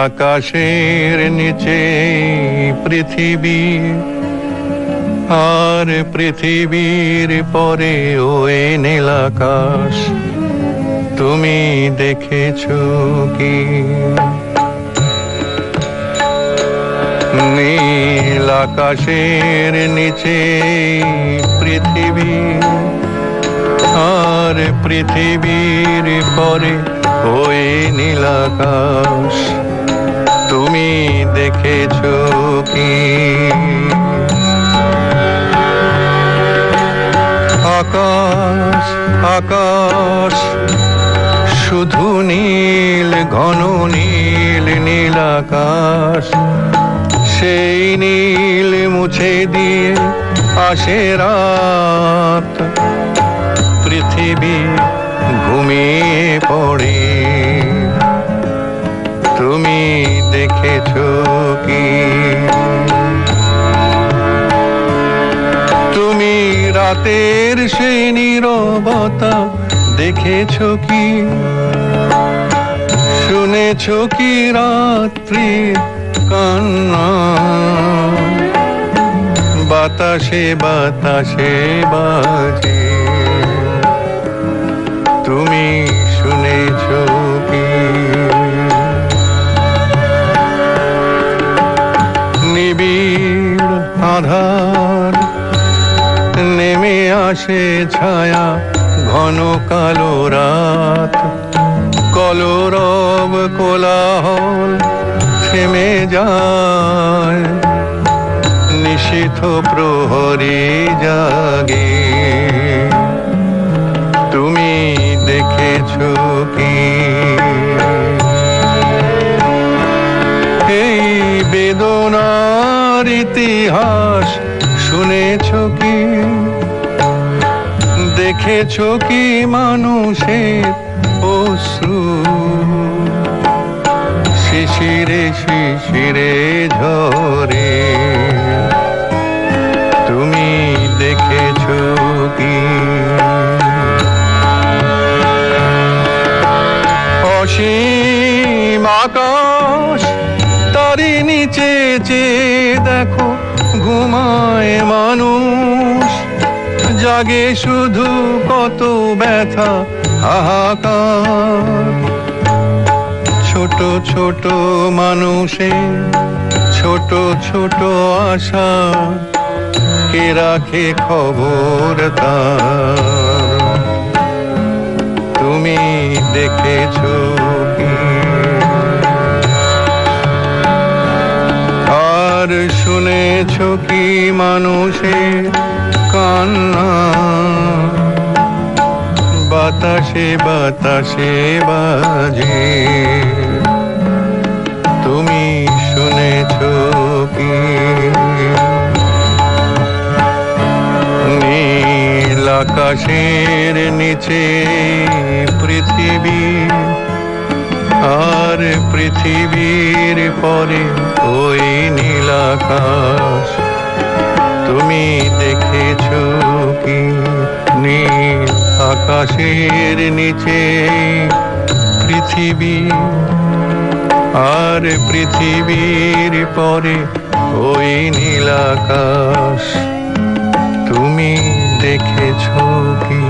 আকাশের নিচে পৃথিবী, আর পৃথিবীর পরে ওই নীল আকাশ, তুমি দেখেছো কি? নীল আকাশের নিচে পৃথিবী, আর পৃথিবীর পরে ওই নীল আকাশ, তুমি দেখেছো কি? আকাশ আকাশ শুধু নীল, ঘন নীল নীল আকাশ, সেই নীল মুছে দিয়ে আসে রাত, পৃথিবী ঘুমিয়ে পড়ে, তুমি দেখেছো কি? তুমি রাতের সেই নীরবতা দেখেছো কি? শুনেছো কি রাত্রির কান্না? বাতাসে বাতাসে বাজে, তুমি শুনেছো কি? নিবিড় আধার নেমে আসে ছায়া, ঘন কালো রাত, কলরব কোলাহল থেমে যায়, নিশীথ প্রহরী জাগে, তুমি দেখেছো কি? এই বেদনার ইতিহাস শুনেছো কি? দেখেছো কি মানুষের অশ্রু শিশিরে শিশিরে ঝরে, তুমি দেখেছো কি? অসীম আকাশ তারই নিচে চেয়ে দেখো ঘুমায় মানুষ, জাগে শুধু কত ব্যথা হাহাকার, ছোট ছোট মানুষের ছোট ছোট আশা, কে রাখে খবর তার, তুমি দেখেছো কি? আর শুনেছো কি মানুষের কান্না? বাতাসে বাতাসে বাজে, তুমি শুনেছো কি? নীল আকাশের নিচে পৃথিবী, আর পৃথিবীর পরে ওই নীল আকাশ, তুমি দেখেছো কি? নীল আকাশের নিচে পৃথিবী, আর পৃথিবীর পরে ওই নীল আকাশ, তুমি দেখেছো কি?